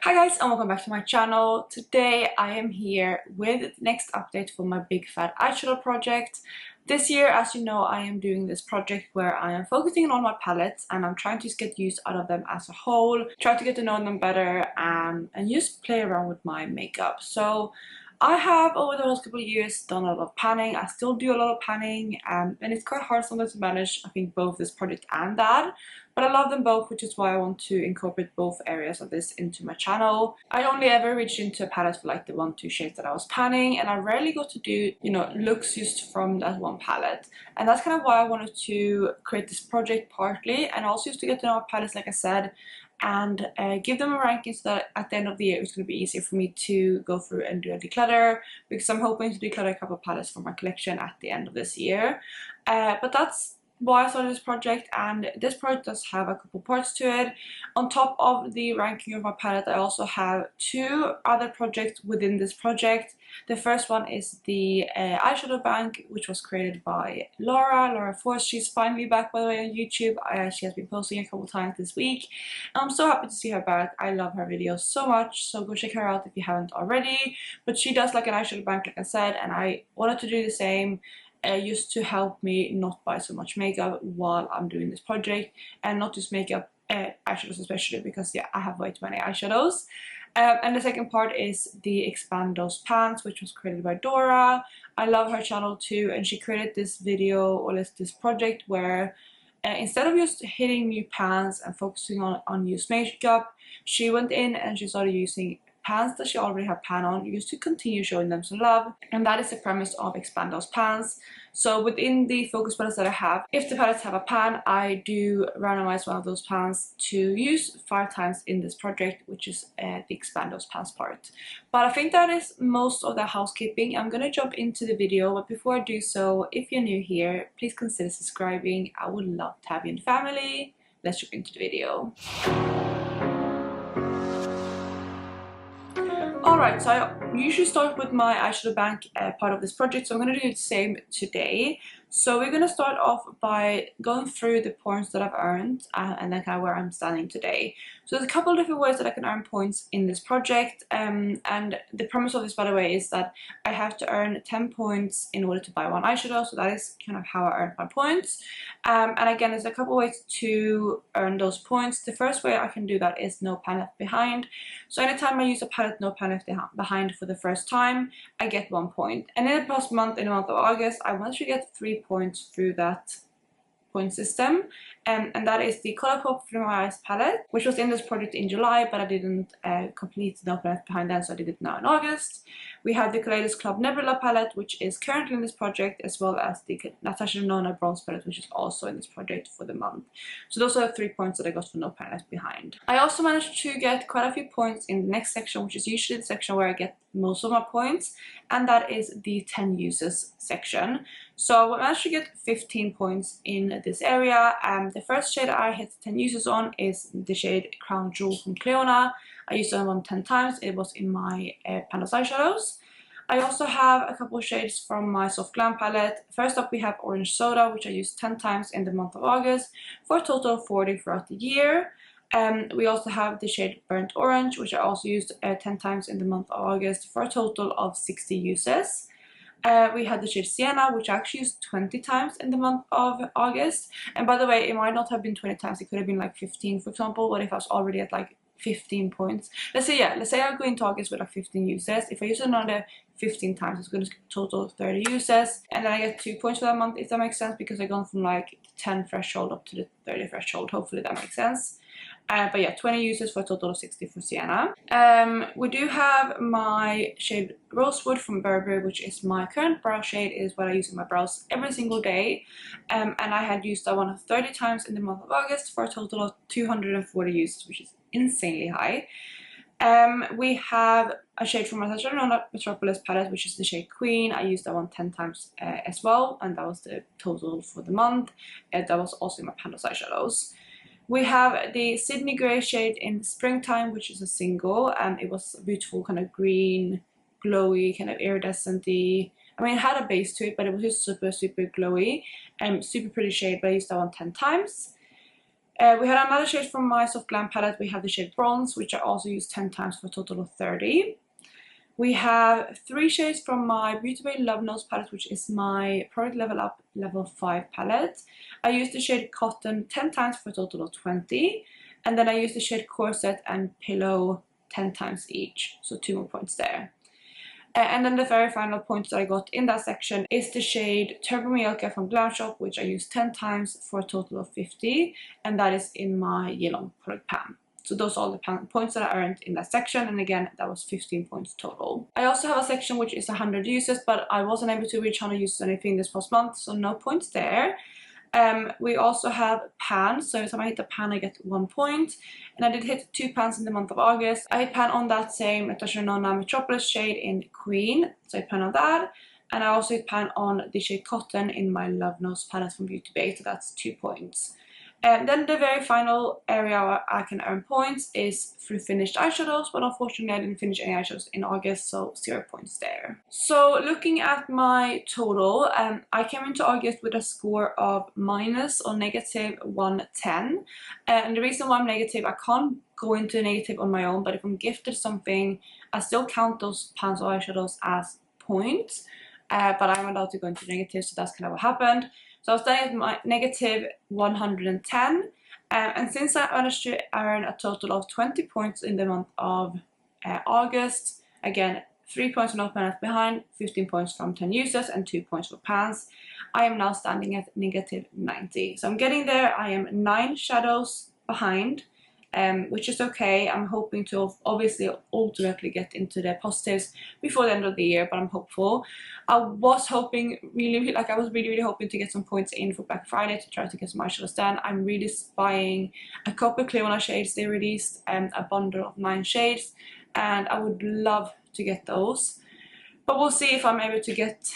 Hi guys, and welcome back to my channel. Today I am here with the next update for my Big Fat Eyeshadow project. This year, as you know, I am doing this project where I am focusing on my palettes and I'm trying to just get use out of them as a whole, try to get to know them better, and just play around with my makeup. So I have over the last couple of years done a lot of panning. I still do a lot of panning, and it's quite hard sometimes to manage, I think, both this project and that. But I love them both, which is why I want to incorporate both areas of this into my channel. I only ever reached into a palette for like the 1-2 shades that I was panning, and I rarely got to do, looks just from that one palette. And that's kind of why I wanted to create this project partly, and also just to get to know my palettes, like I said, and give them a ranking so that at the end of the year it's going to be easier for me to go through and do a declutter, because I'm hoping to declutter a couple of palettes from my collection at the end of this year. But that's why I started this project, and this project does have a couple parts to it. On top of the ranking of my palette, I also have two other projects within this project. The first one is the eyeshadow bank, which was created by Laura Force. She's finally back, by the way, on YouTube. She has been posting a couple times this week. I'm so happy to see her back. I love her videos so much, so go check her out if you haven't already. But she does like an eyeshadow bank, like I said, and I wanted to do the same. Just to help me not buy so much makeup while I'm doing this project, and not just makeup, eyeshadows especially, because yeah, I have way too many eyeshadows. And the second part is the Expand Those Pans, which was created by Dora. I love her channel too, and she created this video, or this project, where instead of just hitting new pans and focusing on used makeup, she went in and she started using pans that she already had pan on, used to continue showing them some love. And that is the premise of Expand Those Pans. So within the focus palettes that I have, if the palettes have a pan, I do randomize one of those pans to use 5 times in this project, which is the Expand Those Pans part. But I think that is most of the housekeeping. I'm gonna jump into the video, but before I do so, if you're new here, please consider subscribing. I would love to have you in the family. Let's jump into the video. Alright, so I usually start with my eyeshadow bank part of this project, so I'm going to do the same today. So we're going to start off by going through the points that I've earned and then kind of where I'm standing today. So there's a couple of different ways that I can earn points in this project, and the premise of this, by the way, is that I have to earn 10 points in order to buy one eyeshadow, so that is kind of how I earn my points. And again, there's a couple ways to earn those points. The first way I can do that is no pan left behind. So anytime I use a palette no pan left behind for the first time, I get 1 point. And in the past month, in the month of August, I managed to get 3 points through that point system, and that is the Colourpop Through My Eyes palette, which was in this project in July, but I didn't complete No Pan Left Behind then, so I did it now in August. We have the Kaleidos Club Nebula palette, which is currently in this project, as well as the Natasha Denona Bronze palette, which is also in this project for the month. So those are the 3 points that I got for No Pan Left Behind. I also managed to get quite a few points in the next section, which is usually the section where I get most of my points, and that is the 10 uses section. So I managed to get 15 points in this area. The first shade I hit 10 uses on is the shade Crown Jewel from Cleona. I used that one 10 times. It was in my Pandas eyeshadows. I also have a couple of shades from my Soft Glam palette. First up, we have Orange Soda, which I used 10 times in the month of August, for a total of 40 throughout the year. We also have the shade Burnt Orange, which I also used 10 times in the month of August, for a total of 60 uses. We had the shade Sienna, which I actually used 20 times in the month of August. And by the way, it might not have been 20 times, it could have been like 15, for example. What if I was already at like 15 points? Let's say I go into August with like 15 uses. If I use another 15 times, it's going to total 30 uses, and then I get 2 points for that month, if that makes sense, because I've gone from like the 10 threshold up to the 30 threshold. Hopefully that makes sense. But yeah, 20 uses for a total of 60 for Sienna. We do have my shade Rosewood from Burberry, which is my current brow shade. It is what I use in my brows every single day. And I had used that one 30 times in the month of August for a total of 240 uses, which is insanely high. We have a shade from Natasha Metropolis palette, which is the shade Queen. I used that one 10 times as well, and that was the total for the month. That was also in my Pandas eyeshadows. We have the Sydney Grey shade in Springtime, which is a single, and it was a beautiful kind of green, glowy, kind of iridescent-y. I mean, it had a base to it, but it was just super, super glowy and super pretty shade, but I used that one 10 times. We had another shade from my Soft Glam palette. We have the shade Bronze, which I also used 10 times for a total of 30. We have 3 shades from my Beauty Bay Love Nose palette, which is my Product Level Up Level 5 palette. I used the shade Cotton 10 times for a total of 20. And then I used the shade Corset and Pillow 10 times each, so 2 more points there. And then the very final points that I got in that section is the shade Turbo Mallorca from Glam Shop, which I used 10 times for a total of 50, and that is in my Yellow product pan. So those are all the points that I earned in that section, and again, that was 15 points total. I also have a section which is 100 uses, but I wasn't able to reach 100 uses or anything this past month, so no points there. We also have pans, so every time I hit a pan I get 1 point, and I did hit 2 pans in the month of August. I hit pan on that same Natasha Metropolis shade in Queen, so I hit pan on that, and I also hit pan on the shade Cotton in my Love Nose palette from Beauty Bay, so that's 2 points. And then the very final area where I can earn points is through finished eyeshadows, but unfortunately I didn't finish any eyeshadows in August, so 0 points there. So looking at my total, I came into August with a score of minus or negative 110. And the reason why I'm negative, I can't go into negative on my own, but if I'm gifted something, I still count those pounds of eyeshadows as points. But I'm allowed to go into negative, so that's kind of what happened. So I was standing at my negative 110, and since I managed to earn a total of 20 points in the month of August, again 3 points from open left behind, 15 points from 10 users, and 2 points for pans, I am now standing at negative 90. So I'm getting there. I am 9 shadows behind, which is okay. I'm hoping to obviously ultimately get into the positives before the end of the year, but I'm hopeful. I was hoping really hoping to get some points in for Black Friday to try to get some eyeshadows done. I'm really spying a couple of Clear shades. They released a bundle of 9 shades, and I would love to get those, but we'll see if I'm able to get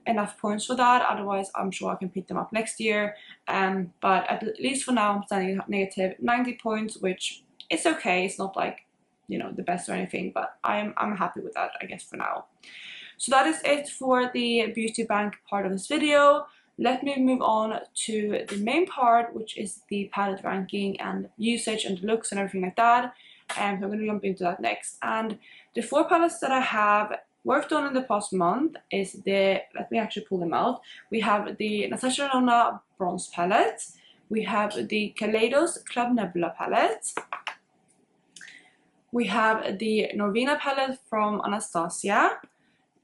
enough points for that. Otherwise I'm sure I can pick them up next year, but at least for now I'm standing at negative 90 points, which is okay. It's not like, you know, the best or anything, but I'm happy with that, I guess, for now. So that is it for the beauty bank part of this video. Let me move on to the main part, which is the palette ranking and usage and looks and everything like that, and I'm going to jump into that next. And the 4 palettes that I have worked on in the past month is the, let me actually pull them out. We have the Natasha Bronze palette, we have the Kaleidos Club Nebula palette, we have the Norvina palette from Anastasia,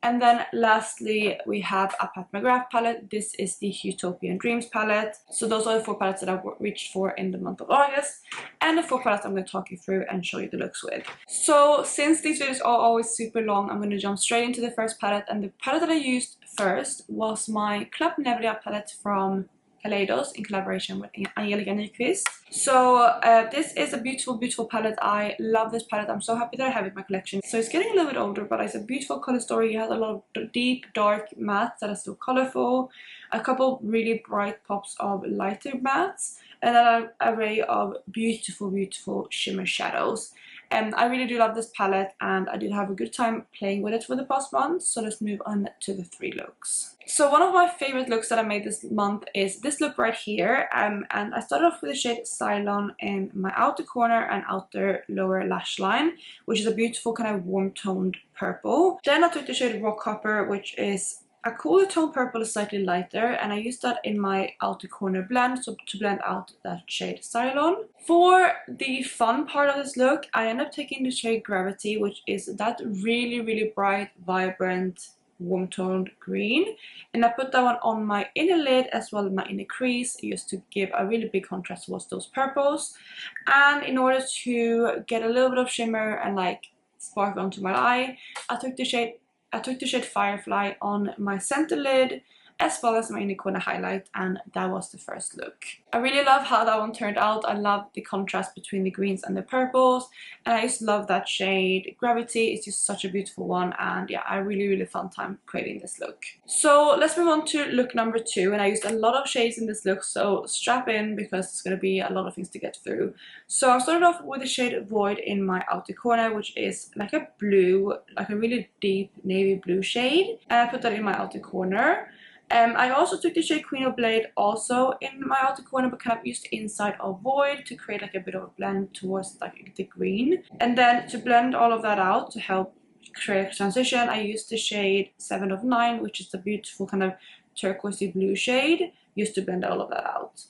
and then lastly we have a mcgraph palette. This is the Utopian Dreams palette. So those are the 4 palettes that I've reached for in the month of August, and the 4 palettes I'm going to talk you through and show you the looks with. So since these videos are always super long, I'm going to jump straight into the first palette, and the palette that I used first was my Club Nebula palette from Kaleidos in collaboration with Angelica Nyquist. So this is a beautiful palette. I love this palette. I'm so happy that I have it in my collection. So it's getting a little bit older, but it's a beautiful color story. It has a lot of deep dark mattes that are still colorful, a couple really bright pops of lighter mattes, and then an array of beautiful shimmer shadows. And I really do love this palette, and I did have a good time playing with it for the past month. So let's move on to the 3 looks. So one of my favorite looks that I made this month is this look right here, and I started off with the shade Cylon in my outer corner and outer lower lash line, which is a beautiful kind of warm toned purple. Then I took the shade Rock Copper, which is a cooler tone purple, is slightly lighter, and I used that in my outer corner blend, so to blend out that shade Cylon. For the fun part of this look, I ended up taking the shade Gravity, which is that really bright, vibrant, warm toned green, and I put that one on my inner lid as well as my inner crease, just to give a really big contrast towards those purples. And in order to get a little bit of shimmer and like sparkle onto my eye, I took the shade Firefly on my center lid as well as my inner corner highlight, and that was the first look. I really love how that one turned out. I love the contrast between the greens and the purples, and I just love that shade Gravity. It's just such a beautiful one, and yeah, I really fun time creating this look. So let's move on to look number 2, and I used a lot of shades in this look, so strap in because it's going to be a lot of things to get through. So I started off with the shade Void in my outer corner, which is like a blue, like a really deep navy blue shade, and I put that in my outer corner. I also took the shade Queen of Blade also in my outer corner, but kind of used the inside of Void to create like a bit of a blend towards like the green. And then to blend all of that out to help create a transition, I used the shade 7 of 9, which is a beautiful kind of turquoisey blue shade, used to blend all of that out.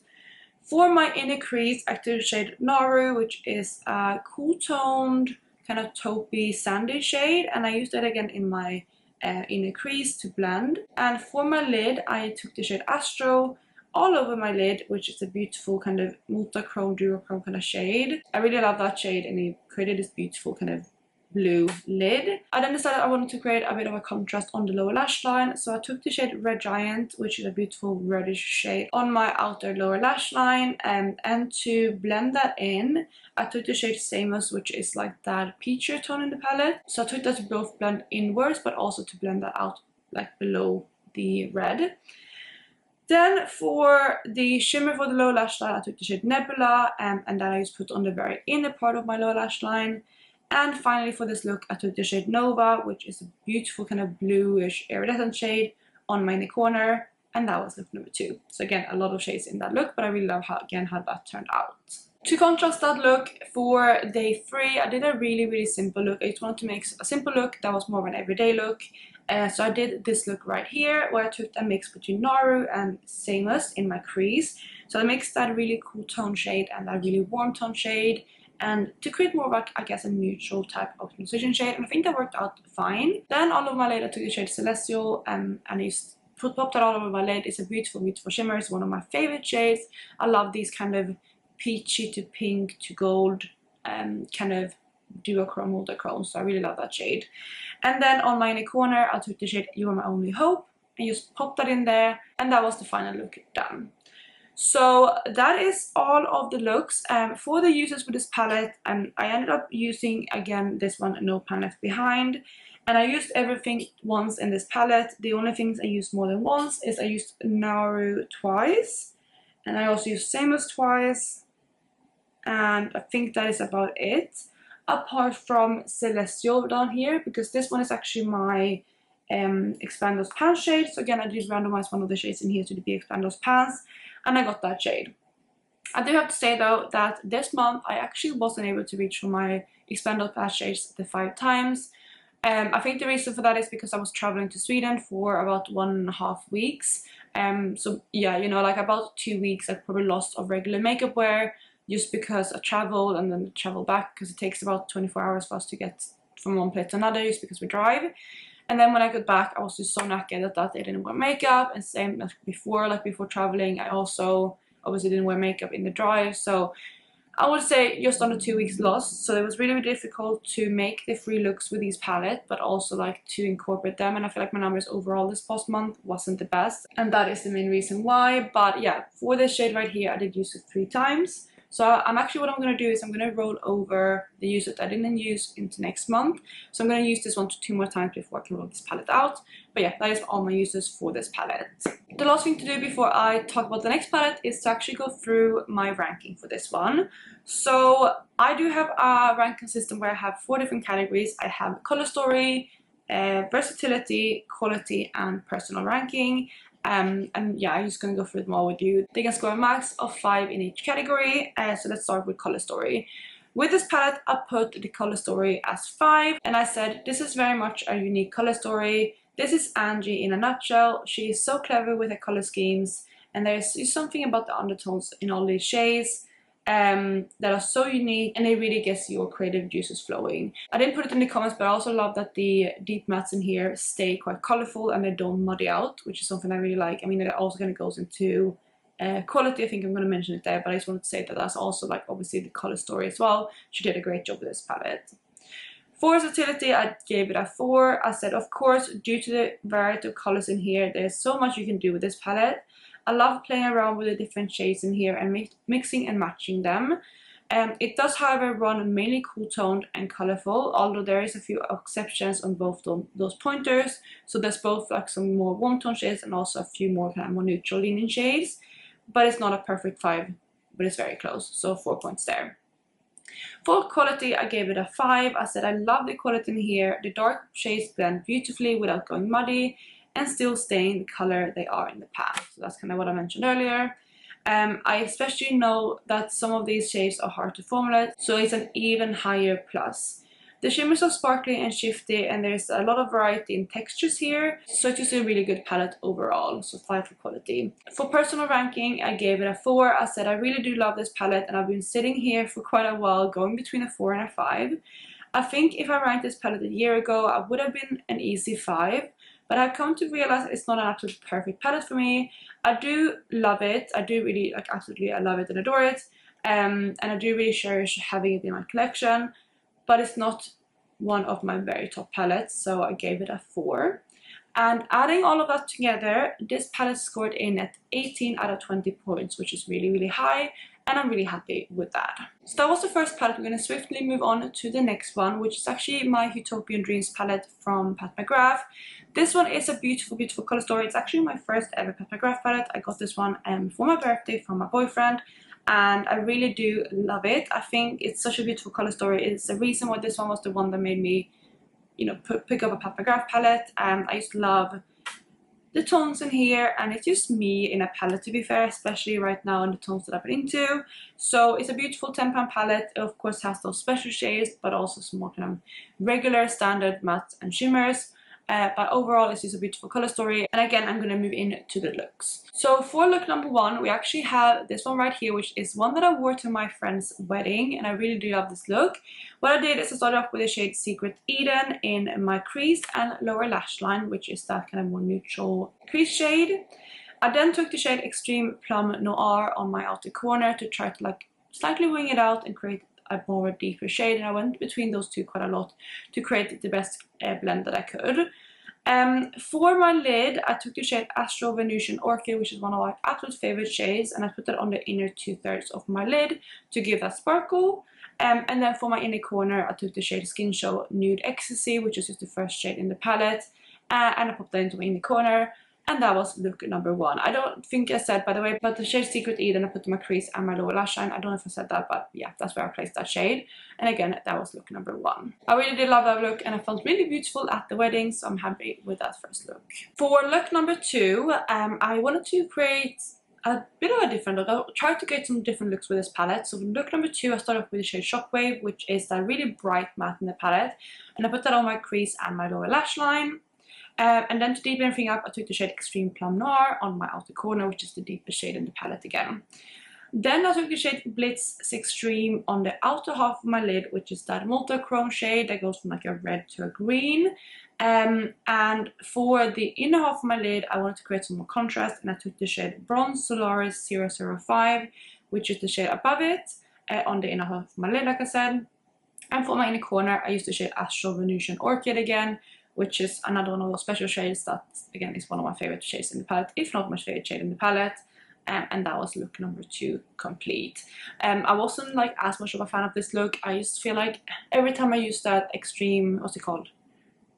For my inner crease, I took the shade Naru, which is a cool toned, kind of taupey, sandy shade, and I used that again in my inner crease to blend. And for my lid, I took the shade Astro all over my lid, which is a beautiful kind of multichrome, duochrome kind of shade. I really love that shade, and it created this beautiful kind of blue lid. I then decided I wanted to create a bit of a contrast on the lower lash line, so I took the shade Red Giant, which is a beautiful reddish shade, on my outer lower lash line, and to blend that in, I took the shade Samus, which is like that peachy tone in the palette. So I took that to both blend inwards, but also to blend that out like below the red. Then for the shimmer for the lower lash line, I took the shade Nebula, and then I just put on the very inner part of my lower lash line. And finally for this look, I took the shade Nova, which is a beautiful kind of bluish iridescent shade, on my inner corner, and that was look number 2. So again, a lot of shades in that look, but I really love how that turned out. To contrast that look, for day 3, I did a really simple look. I just wanted to make a simple look that was more of an everyday look. So I did this look right here, where I took a mix between Naru and Samus in my crease. So I mixed that really cool tone shade and that really warm tone shade, and to create more of like, I guess, a neutral type of transition shade, and I think that worked out fine. Then all over my lid I took the shade Celestial, and I just popped that all over my lid. It's a beautiful shimmer. It's one of my favorite shades. I love these kind of peachy to pink to gold kind of duochrome, multichrome, so I really love that shade. And then on my inner corner I took the shade You Are My Only Hope and just popped that in there, and that was the final look done. So that is all of the looks. For the uses with this palette, I ended up using again this one, No Pan Left Behind, and I used everything once in this palette. The only things I used more than once is I used Naru twice, and I also used Samus twice, and I think that is about it, apart from Celestial down here, because this one is actually my Expand Those Pans shade. So again, I did randomize one of the shades in here to be Expand Those Pans, and I got that shade. I do have to say though that this month I actually wasn't able to reach for my Expand Those Pans shades the 5 times. I think the reason for that is because I was traveling to Sweden for about 1.5 weeks. So yeah, you know, like about 2 weeks I probably lost of regular makeup wear, just because I traveled and then traveled back, because it takes about 24 hours for us to get from one place to another, just because we drive. And then when I got back, I was just so knackered that I didn't wear makeup, and same as before, like before traveling, I also obviously didn't wear makeup in the drive. So I would say just under 2 weeks lost. So it was really difficult to make the 3 looks with these palette, but also like to incorporate them. And I feel like my numbers overall this past month wasn't the best, and that is the main reason why. But yeah, for this shade right here, I did use it 3 times. So what I'm going to do is I'm going to roll over the use that I didn't use into next month. So I'm going to use this one 2 more times before I can roll this palette out. But yeah, that is all my uses for this palette. The last thing to do before I talk about the next palette is to actually go through my ranking for this one. So I do have a ranking system where I have 4 different categories. I have color story, versatility, quality, and personal ranking. And yeah, I'm just gonna go through them all with you. They can score a max of 5 in each category. So let's start with color story. With this palette, I put the color story as 5, and I said this is very much a unique color story. This is Angie in a nutshell. She is so clever with her color schemes, and there's something about the undertones in all these shades that are so unique, and it really gets your creative juices flowing. I didn't put it in the comments, but I also love that the deep mattes in here stay quite colorful and they don't muddy out, which is something I really like. I mean, it also kind of goes into quality. I think I'm going to mention it there, but I just wanted to say that that's also like obviously the color story as well. She did a great job with this palette. For versatility, I gave it a 4. I said, of course, due to the variety of colors in here, there's so much you can do with this palette. I love playing around with the different shades in here and mixing and matching them. It does, however, run mainly cool toned and colorful, although there is a few exceptions on both those pointers. So there's both like some more warm tone shades and also a few more kind of more neutral leaning shades. But it's not a perfect 5, but it's very close. So 4 points there. For quality, I gave it a 5. I said I love the quality in here. The dark shades blend beautifully without going muddy. and still staying the color they are in the pan. So that's kind of what I mentioned earlier. I especially know that some of these shades are hard to formulate, so it's an even higher plus. The shimmers are sparkly and shifty, and there's a lot of variety in textures here, so it's just a really good palette overall, so 5 for quality. For personal ranking, I gave it a 4. I said I really do love this palette, and I've been sitting here for quite a while going between a 4 and a 5. I think if I ranked this palette a year ago, I would have been an easy 5. But I've come to realize that it's not an absolute perfect palette for me. I do love it. I do really, like, absolutely, I love it and adore it. And I do really cherish having it in my collection. But it's not one of my very top palettes, so I gave it a 4. And adding all of that together, this palette scored in at 18 out of 20 points, which is really, really high. And I'm really happy with that. So that was the first palette. We're going to swiftly move on to the next one, which is actually my Utopian Dreams palette from Pat McGrath. This one is a beautiful, beautiful color story. It's actually my first ever Pat McGrath palette. I got this one for my birthday from my boyfriend, and I really do love it. I think it's such a beautiful color story. It's the reason why this one was the one that made me, you know, pick up a Pat McGrath palette. I used to love the tones in here, and it's just me in a palette, to be fair, especially right now in the tones that I've been into. So it's a beautiful 10-pan palette. It of course has those special shades, but also some more kind of regular standard mattes and shimmers. But overall, it's just a beautiful color story. And again, I'm going to move into the looks. So for look number 1, we actually have this one right here, which is one that I wore to my friend's wedding, and I really do love this look. What I did is I started off with the shade Secret Eden in my crease and lower lash line, which is that kind of more neutral crease shade. I then took the shade Extreme Plum Noir on my outer corner to try to like slightly wing it out and create a more deeper shade, and I went between those two quite a lot to create the best blend that I could. For my lid, I took the shade Astro Venusian Orchid, which is one of my absolute favorite shades, and I put that on the inner 2/3 of my lid to give that sparkle. And then for my inner corner, I took the shade Skin Show Nude Ecstasy, which is just the first shade in the palette, and I popped that into my inner corner. And that was look number 1. I don't think I said, by the way, but the shade Secret Eden I put in my crease and my lower lash line. I don't know if I said that, but yeah, that's where I placed that shade. And again, that was look number 1. I really did love that look, and I felt really beautiful at the wedding, so I'm happy with that first look. For look number 2, I wanted to create a bit of a different look. I tried to get some different looks with this palette. So look number 2, I started off with the shade Shockwave, which is that really bright matte in the palette. And I put that on my crease and my lower lash line. And then to deepen everything up, I took the shade Extreme Plum Noir on my outer corner, which is the deepest shade in the palette again. Then I took the shade Blitz Extreme on the outer half of my lid, which is that multi-chrome shade that goes from like a red to a green. And for the inner half of my lid, I wanted to create some more contrast, and I took the shade Bronze Solaris 005, which is the shade above it, on the inner half of my lid, like I said. And for my inner corner, I used the shade Astro Venusian Orchid again, which is another one of those special shades that, again, is one of my favorite shades in the palette, if not my favorite shade in the palette. And that was look number 2 complete. I wasn't like as much of a fan of this look. I just feel like every time I use that extreme, what's it called?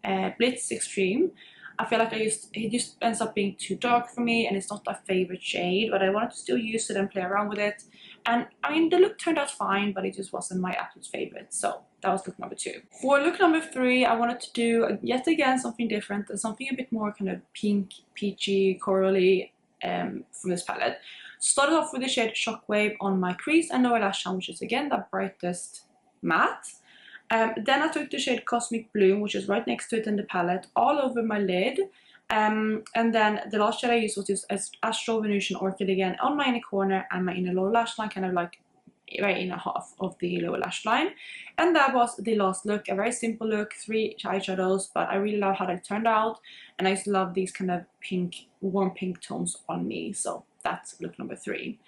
Blitz Extreme, I feel like it just ends up being too dark for me, and it's not a favorite shade, but I wanted to still use it and play around with it. And I mean, the look turned out fine, but it just wasn't my absolute favorite. So that was look number 2. For look number 3, I wanted to do yet again something different and something a bit more kind of pink, peachy, corally from this palette. Started off with the shade Shockwave on my crease and lower lash line, which is again the brightest matte. Then I took the shade Cosmic Bloom, which is right next to it in the palette, all over my lid. And then the last shade I used was this Astro Venusian Orchid again on my inner corner and my inner lower lash line, kind of like right inner half of the lower lash line. And that was the last look, a very simple look, 3 eyeshadows, but I really love how they turned out, and I just love these kind of pink, warm pink tones on me. So that's look number 3.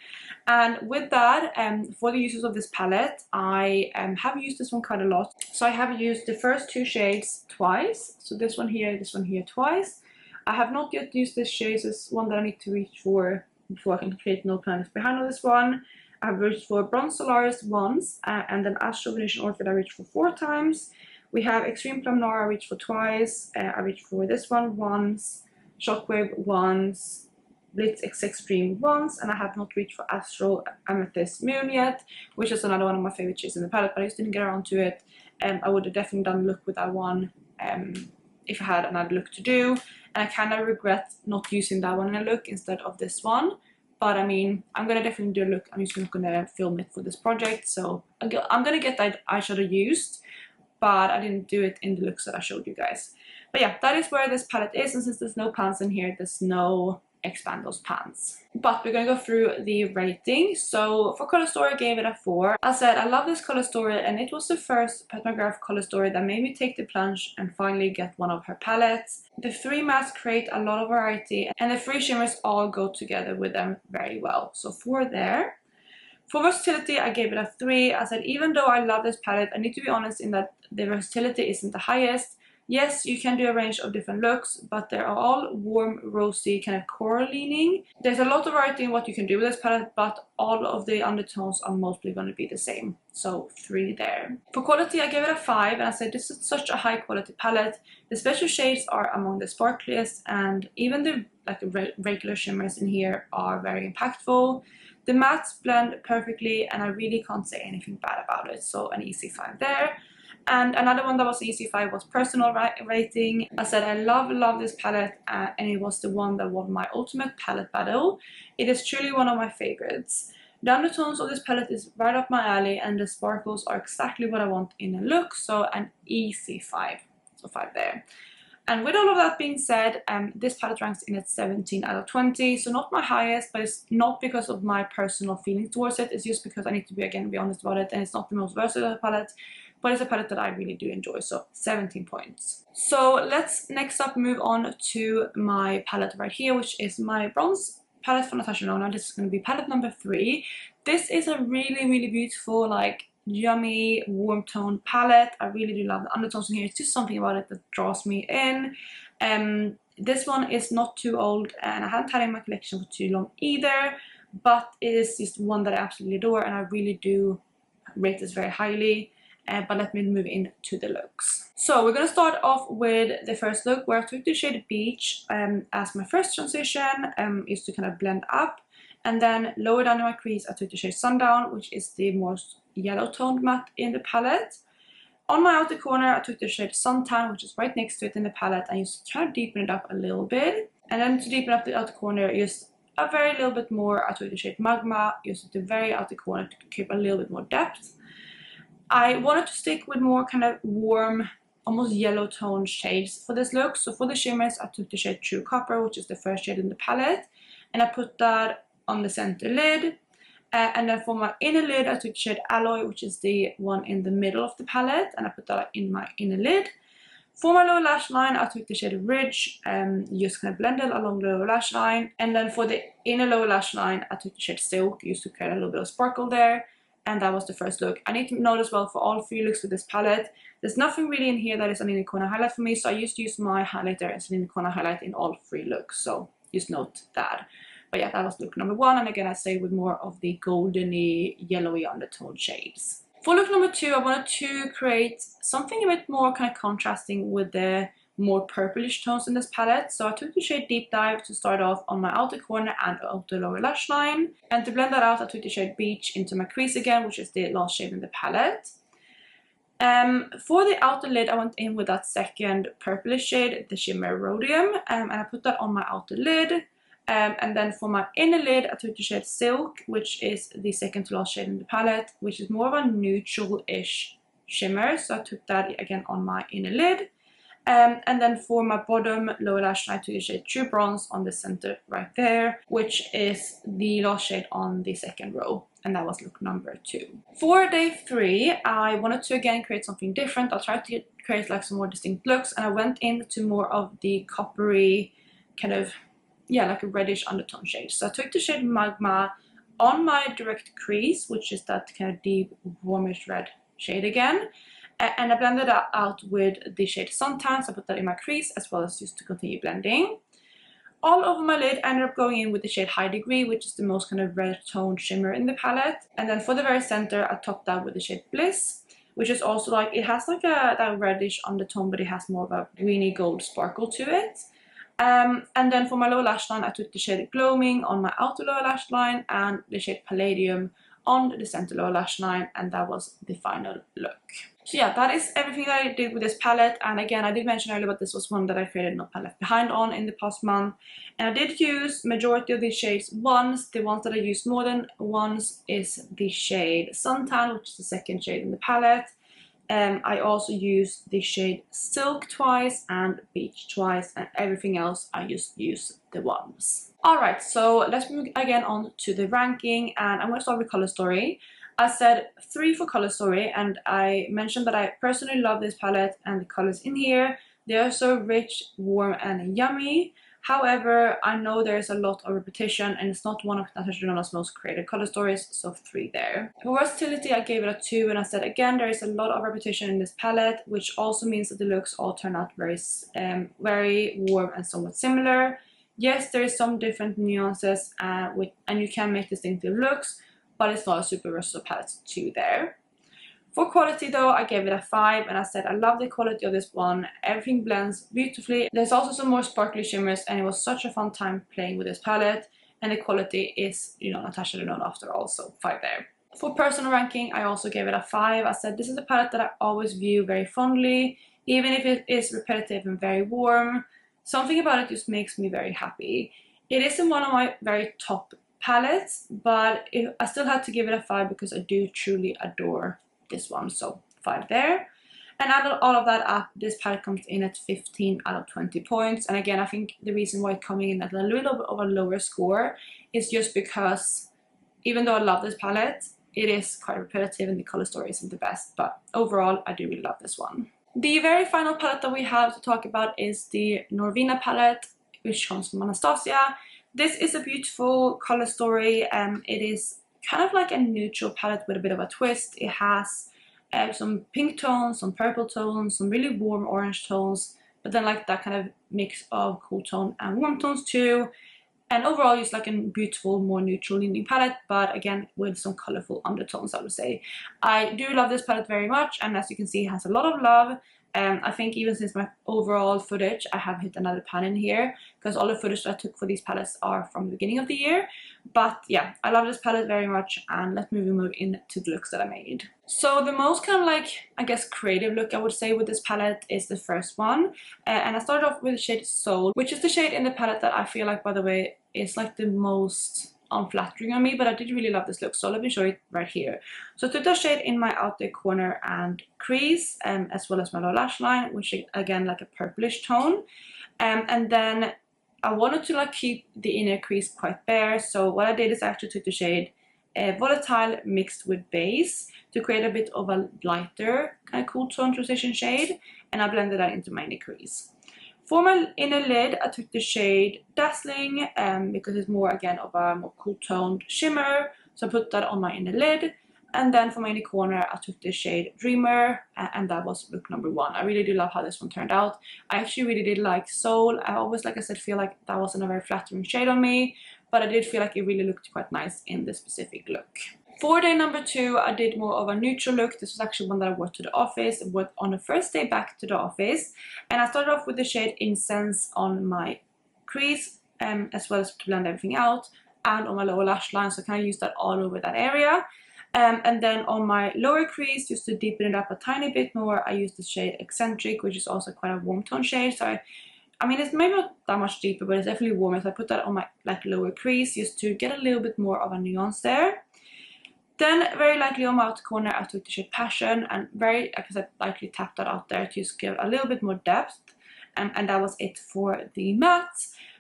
And with that, for the uses of this palette, I have used this one quite a lot. So I have used the first 2 shades twice. So this one here twice. I have not yet used this shade, so it's one that I need to reach for before I can create No Planets Behind on this one. I've reached for Bronze Solaris once, and then Astro Venusian Orchid I reached for 4 times. We have Extreme Plum Noir I reached for twice. I reached for this one once, Shockwave once, Blitz X Extreme once, and I have not reached for Astro Amethyst Moon yet, which is another one of my favorite shades in the palette, but I just didn't get around to it. I would have definitely done look with that one if I had another look to do, and I kind of regret not using that one in a look instead of this one. But I mean, I'm gonna definitely do a look. I'm just not gonna film it for this project, so I'm gonna get that eyeshadow used, but I didn't do it in the looks that I showed you guys. But yeah, that is where this palette is, and since there's no pans in here, there's no expand those pans. But we're gonna go through the rating. So for color story, I gave it a 4. I said I love this color story, and it was the first mcgraph color story that made me take the plunge and finally get one of her palettes. The 3 mattes create a lot of variety, and the 3 shimmers all go together with them very well. So 4 there. For versatility, I gave it a 3. I said even though I love this palette, I need to be honest in that the versatility isn't the highest. Yes, you can do a range of different looks, but they're all warm, rosy, kind of coral leaning. There's a lot of variety in what you can do with this palette, but all of the undertones are mostly going to be the same. So 3 there. For quality, I gave it a 5, and I said this is such a high quality palette. The special shades are among the sparkliest, and even the regular shimmers in here are very impactful. The mattes blend perfectly, and I really can't say anything bad about it, so an easy 5 there. And another one that was easy 5 was personal rating. I said I love this palette, and it was the one that won my ultimate palette battle. It is truly one of my favorites. The undertones of this palette is right up my alley, and the sparkles are exactly what I want in a look, so an easy 5. So 5 there. And with all of that being said, this palette ranks in at 17 out of 20, so not my highest, but it's not because of my personal feelings towards it. It's just because I need to be honest about it, and it's not the most versatile palette, but it's a palette that I really do enjoy, so 17 points. So let's next up move on to my palette right here, which is my bronze palette from Natasha. This is going to be palette number 3. This is a really beautiful, like, yummy warm tone palette. I really do love the undertones in here. It's just something about it that draws me in. This one is not too old, and I haven't had it in my collection for too long either, but it is just one that I absolutely adore, and I really do rate this very highly. But let me move into the looks. So we're gonna start off with the first look, where I took the shade Beach as my first transition, is to kind of blend up, and then lower down in my crease I took the shade Sundown, which is the most yellow toned matte in the palette. On my outer corner I took the shade Suntan, which is right next to it in the palette, and just try to deepen it up a little bit. And then to deepen up the outer corner, just a very little bit more, I took the shade Magma, just at the very outer corner to keep a little bit more depth. I wanted to stick with more kind of warm, almost yellow toned shades for this look. So for the shimmers, I took the shade True Copper, which is the first shade in the palette, and I put that on the center lid. And then for my inner lid, I took the shade Alloy, which is the one in the middle of the palette, and I put that in my inner lid. For my lower lash line, I took the shade Ridge, just kind of blended along the lower lash line. And then for the inner lower lash line, I took the shade Silk, used to create a little bit of sparkle there. And that was the first look. I need to note as well, for all 3 looks with this palette, there's nothing really in here that is an inner corner highlight for me, so I used to use my highlighter as an inner corner highlight in all 3 looks, so just note that. But yeah, that was look number 1, and again I say with more of the goldeny, yellowy undertone shades. For look number 2, I wanted to create something a bit more kind of contrasting with the more purplish tones in this palette, so I took the shade Deep Dive to start off on my outer corner and outer lower lash line, and to blend that out I took the shade Beach into my crease again, which is the last shade in the palette. For the outer lid, I went in with that second purplish shade, the shimmer Rhodium, and I put that on my outer lid. And then for my inner lid, I took the shade Silk, which is the second to last shade in the palette, which is more of a neutral-ish shimmer, so I took that again on my inner lid. And then for my bottom lower lash line, I took the shade True Bronze on the center right there, which is the last shade on the second row, and that was look number 2. For day 3, I wanted to again create something different. I tried to create like some more distinct looks, and I went into more of the coppery kind of, yeah, like a reddish undertone shade. So I took the shade Magma on my direct crease, which is that kind of deep warmish red shade again. And I blended that out with the shade Suntan, so I put that in my crease as well as just to continue blending. All over my lid, I ended up going in with the shade High Degree, which is the most kind of red toned shimmer in the palette. And then for the very center, I topped that with the shade Bliss, which is also like, it has like that reddish undertone, but it has more of a greeny gold sparkle to it. And then for my lower lash line, I took the shade Gloaming on my outer lower lash line and the shade Palladium on the center lower lash line, and that was the final look. So yeah, that is everything that I did with this palette. And again, I did mention earlier, but this was one that I created No Pan Left Behind on in the past month. And I did use majority of these shades once. The ones that I used more than once is the shade Suntan, which is the second shade in the palette. I also used the shade Silk twice and Beach twice, and everything else I just used the once. Alright, so let's move again on to the ranking, and I'm going to start with Color Story. I said 3 for Color Story, and I mentioned that I personally love this palette and the colors in here. They are so rich, warm, and yummy. However, I know there's a lot of repetition, and it's not one of Natasha's most creative color stories, so 3 there. For versatility, I gave it a 2, and I said again there is a lot of repetition in this palette, which also means that the looks all turn out very warm and somewhat similar. Yes, there is some different nuances, and you can make distinctive looks, but it's not a super versatile palette. 2 there. For quality though, I gave it a 5, and I said I love the quality of this one. Everything blends beautifully. There's also some more sparkly shimmers, and it was such a fun time playing with this palette. And the quality is, you know, Natasha denona after all, so 5 there. For personal ranking, I also gave it a 5. I said this is a palette that I always view very fondly, even if it is repetitive and very warm. Something about it just makes me very happy. It isn't one of my very top palettes, but I still had to give it a 5 because I do truly adore this one, so 5 there. And add all of that up, this palette comes in at 15 out of 20 points. And again, I think the reason why it's coming in at a little bit of a lower score is just because even though I love this palette, it is quite repetitive and the color story isn't the best, but overall I do really love this one. The very final palette that we have to talk about is the Norvina palette, which comes from Anastasia. This is a beautiful color story, and it is kind of like a neutral palette with a bit of a twist. It has some pink tones, some purple tones, some really warm orange tones, but then like that kind of mix of cool tone and warm tones too. And overall just like a beautiful, more neutral leaning palette, but again with some colorful undertones, I would say. I do love this palette very much, and as you can see it has a lot of love. I think even since my overall footage, I have hit another pan in here, because all the footage that I took for these palettes are from the beginning of the year. But yeah, I love this palette very much, and let me move into the looks that I made. So the most kind of like, I guess, creative look I would say with this palette is the first one. And I started off with the shade Soul, which is the shade in the palette that I feel like, by the way, is like the most unflattering on me, but I did really love this look, so let me show it right here. So I took the shade in my outer corner and crease, as well as my lower lash line, which is again like a purplish tone, and then I wanted to like keep the inner crease quite bare, so what I did is I actually took the shade Volatile mixed with Base to create a bit of a lighter kind of cool tone transition shade, and I blended that into my inner crease. For my inner lid, I took the shade Dazzling, because it's more, again, of a more cool toned shimmer, so I put that on my inner lid. And then for my inner corner, I took the shade Dreamer, and that was look number 1. I really do love how this one turned out. I actually really did like Soul. I always, like I said, feel like that wasn't a very flattering shade on me, but I did feel like it really looked quite nice in this specific look. For day number 2, I did more of a neutral look. This was actually one that I wore to the office, on the first day back to the office. And I started off with the shade Incense on my crease, as well as to blend everything out, and on my lower lash line, so I kind of used that all over that area. And then on my lower crease, just to deepen it up a tiny bit more, I used the shade Eccentric, which is also quite a warm tone shade. So I mean, it's maybe not that much deeper, but it's definitely warmer. So I put that on my like lower crease just to get a little bit more of a nuance there. Then, very lightly on my outer corner, I took the shade Passion, and very, like I said, lightly tapped that out there to just give a little bit more depth. And that was it for the matte.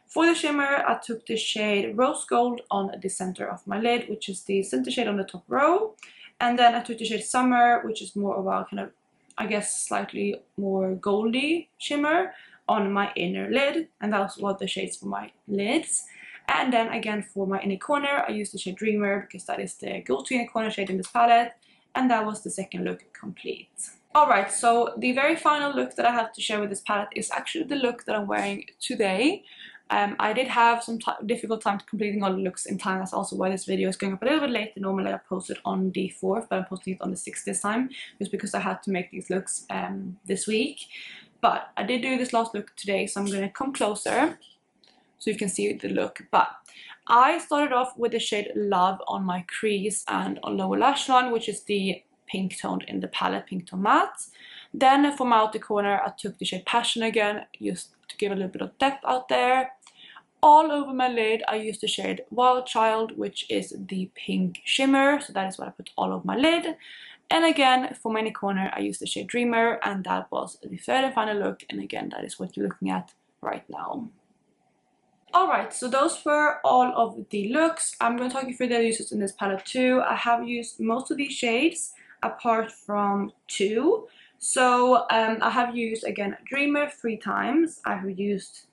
For the shimmer, I took the shade Rose Gold on the center of my lid, which is the center shade on the top row. And then I took the shade Summer, which is more of a kind of, I guess, slightly more goldy shimmer on my inner lid. And that was the shades for my lids. And then again for my inner corner, I used the shade Dreamer because that is the go-to inner corner shade in this palette. And that was the second look complete. Alright, so the very final look that I have to share with this palette is actually the look that I'm wearing today. I did have some difficult time completing all the looks in time. That's also why this video is going up a little bit later. Normally I post it on the 4th, but I'm posting it on the 6th this time, just because I had to make these looks this week. But I did do this last look today, so I'm going to come closer so you can see the look. But I started off with the shade Love on my crease and on lower lash line, which is the pink toned in the palette, pink tone matte. Then for my outer corner, I took the shade Passion again, just to give a little bit of depth out there. All over my lid, I used the shade Wild Child, which is the pink shimmer, so that is what I put all over my lid. And again, for my inner corner, I used the shade Dreamer, and that was the third and final look, and again, that is what you're looking at right now. Alright, so those were all of the looks. I'm going to talk you through the uses in this palette too. I have used most of these shades, apart from two. So I have used, again, Dreamer 3 times. I have used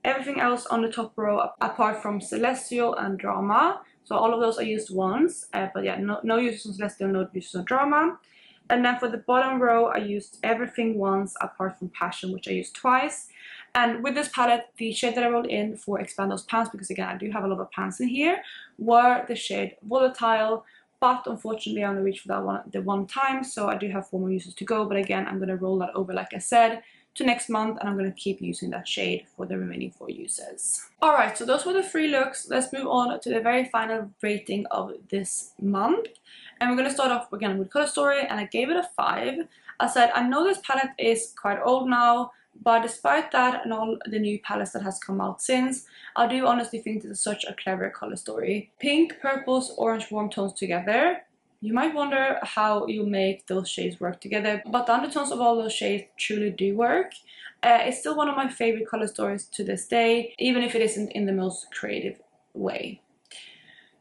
everything else on the top row apart from Celestial and Drama. So all of those I used once, but yeah, no uses on Celestial, no uses on Drama. And then for the bottom row, I used everything once apart from Passion, which I used twice. And with this palette, the shade that I rolled in for Expand Those Pants, because again, I do have a lot of pants in here, were the shade Volatile. But unfortunately, I only reached for that one the one time, so I do have 4 more uses to go. But again, I'm going to roll that over, like I said, to next month, and I'm going to keep using that shade for the remaining 4 uses. Alright, so those were the 3 looks. Let's move on to the very final rating of this month. And we're going to start off again with Color Story, and I gave it a 5. I said, I know this palette is quite old now, but despite that and all the new palettes that has come out since, I do honestly think this is such a clever color story. Pink, purples, orange warm tones together. You might wonder how you make those shades work together, but the undertones of all those shades truly do work. It's still one of my favorite color stories to this day, even if it isn't in the most creative way.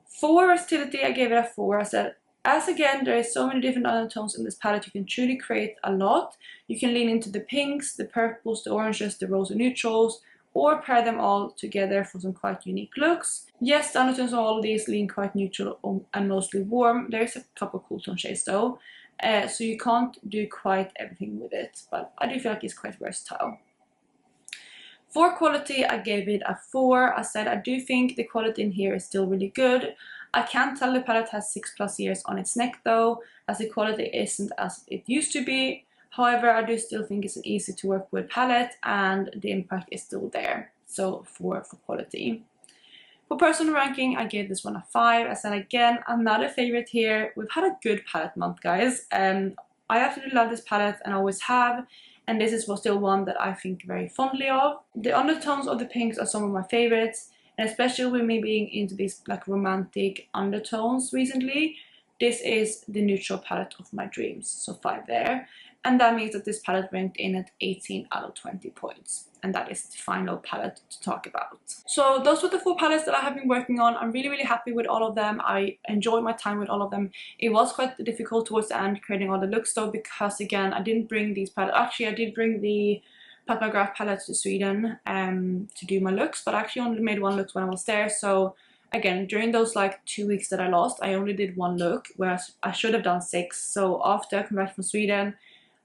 For versatility, I gave it a 4. I said, as again, there is so many different undertones in this palette, you can truly create a lot. You can lean into the pinks, the purples, the oranges, the rosy neutrals, or pair them all together for some quite unique looks. Yes, the undertones of all of these lean quite neutral and mostly warm. There is a couple cool tone shades though, so you can't do quite everything with it, but I do feel like it's quite versatile. For quality, I gave it a 4. I said I do think the quality in here is still really good. I can tell the palette has 6+ years on its neck though, as the quality isn't as it used to be. However, I do still think it's an easy to work with palette, and the impact is still there. So 4 for quality. For personal ranking, I gave this one a 5. I said again, another favorite here. We've had a good palette month, guys. I absolutely love this palette and always have. And this is still one that I think very fondly of. The undertones of the pinks are some of my favorites, and especially with me being into these like romantic undertones recently, this is the neutral palette of my dreams, so 5 there. And that means that this palette ranked in at 18 out of 20 points. And that is the final palette to talk about. So those were the 4 palettes that I have been working on. I'm really, really happy with all of them. I enjoyed my time with all of them. It was quite difficult towards the end creating all the looks though, because again, I didn't bring these palettes. Actually, I did bring the mcgraph palettes to Sweden to do my looks, but I actually only made 1 look when I was there. So again, during those like 2 weeks that I lost, I only did 1 look, whereas I should have done 6. So after I came back from Sweden,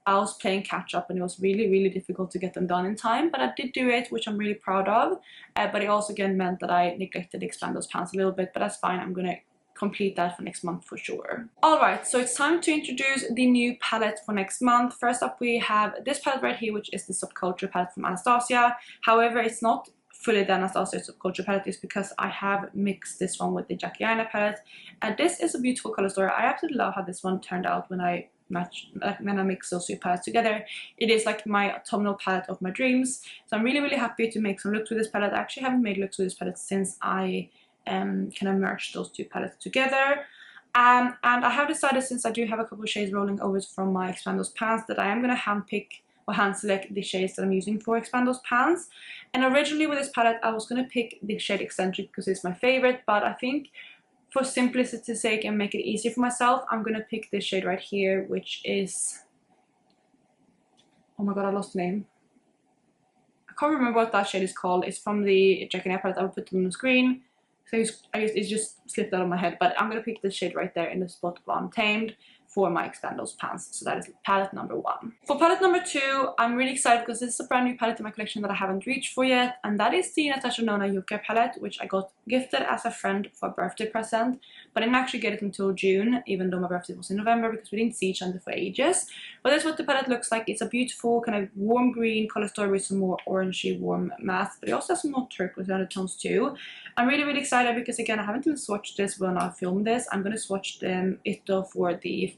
I was playing catch up, and it was really, really difficult to get them done in time, but I did do it, which I'm really proud of. But it also again meant that I neglected to expand those pants a little bit, but that's fine. I'm gonna complete that for next month for sure. Alright, so it's time to introduce the new palette for next month. First up, we have this palette right here, which is the Subculture palette from Anastasia. However, it's not fully the Anastasia Subculture palette, is because I have mixed this one with the Jackie Aina palette, and this is a beautiful color story. I absolutely love how this one turned out when I mix those 2 palettes together. It is like my autumnal palette of my dreams, so I'm really, really happy to make some looks with this palette. I actually haven't made looks with this palette since I kind of merged those 2 palettes together. And I have decided, since I do have a couple of shades rolling over from my Expand Those Pants, that I am going to hand select the shades that I'm using for Expand Those Pants. And originally with this palette, I was going to pick the shade Eccentric because it's my favorite, but I think for simplicity's sake and make it easier for myself, I'm going to pick this shade right here, which is... oh my god, I lost the name. I can't remember what that shade is called. It's from the Jackie Aina palette. I will put it on the screen. So it just slipped out of my head, but I'm going to pick this shade right there in the spot of Untamed. for my expand those pans. So that is palette number 1. For palette number 2, I'm really excited because this is a brand new palette in my collection that I haven't reached for yet, and that is the Natasha Yucca palette, which I got gifted as a friend for a birthday present, but I didn't actually get it until June, even though my birthday was in November, because we didn't see each other for ages. But that's what the palette looks like. It's a beautiful kind of warm green color story with some more orangey warm matte, but it also has some more turquoise undertones too. I'm really excited because, again, I haven't even swatched this when I filmed this. I'm going to swatch it though for the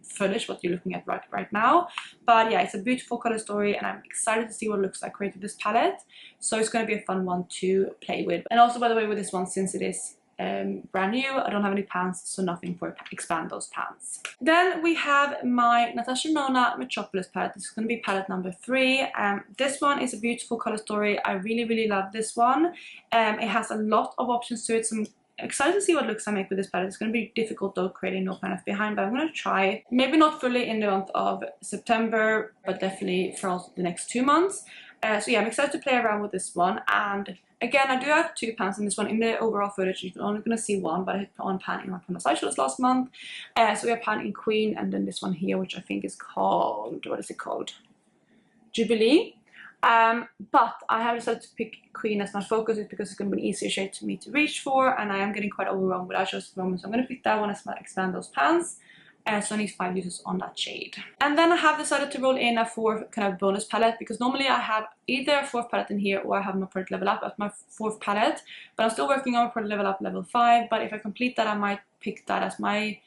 footage, what you're looking at right now. But yeah, it's a beautiful color story, and I'm excited to see what it looks like created with this palette. So it's going to be a fun one to play with. And also, by the way, with this one, since it is brand new, I don't have any pans, so nothing for expand those pans. Then we have my Natasha Metropolis palette. This is going to be palette number 3. This one is a beautiful color story. I really love this one. It has a lot of options to it, so I'm excited to see what looks I make with this palette. It's going to be difficult though, creating no pan behind, but I'm going to try. Maybe not fully in the month of September, but definitely for the next 2 months. So yeah, I'm excited to play around with this one. And again, I do have 2 pans in this one. In the overall footage, you're only going to see one, but I put on pan in my Anastasia last month. So we have pan in Queen, and then this one here, which I think is called, what is it called? Jubilee. But I have decided to pick Queen as my focus because it's going to be an easier shade for me to reach for, and I am getting quite overwhelmed with eyeshadows at the moment, so I'm going to pick that one as my expand those pans. So I need 5 uses on that shade. And then I have decided to roll in a 4th kind of bonus palette, because normally I have either a 4th palette in here or I have my product level up as my 4th palette, but I'm still working on product level up level 5. But if I complete that, I might pick that as my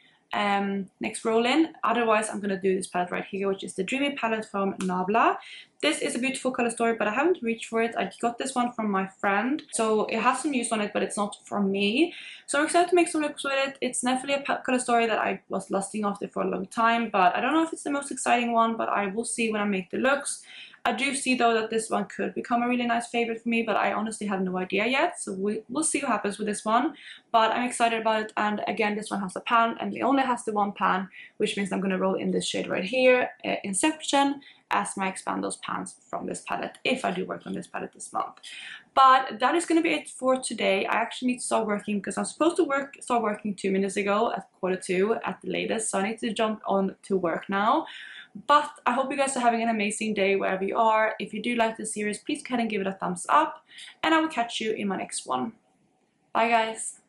next roll in. Otherwise, I'm going to do this palette right here, which is the Dreamy palette from Nebula. This is a beautiful color story, but I haven't reached for it. I got this one from my friend, so it has some use on it, but it's not from me. So I'm excited to make some looks with it. It's definitely a color story that I was lusting after for a long time, but I don't know if it's the most exciting one, but I will see when I make the looks. I do see though that this one could become a really nice favorite for me, but I honestly have no idea yet, so we'll see what happens with this one. But I'm excited about it, and again, this one has a pan, and it only has the 1 pan, which means I'm going to roll in this shade right here, Inception, as my expand those pans from this palette, if I do work on this palette this month. But that is going to be it for today. I actually need to start working because I'm supposed to start working 2 minutes ago at 1:45 at the latest, so I need to jump on to work now. But I hope you guys are having an amazing day wherever you are. If you do like this series, please go ahead and give it a thumbs up, and I will catch you in my next one. Bye guys!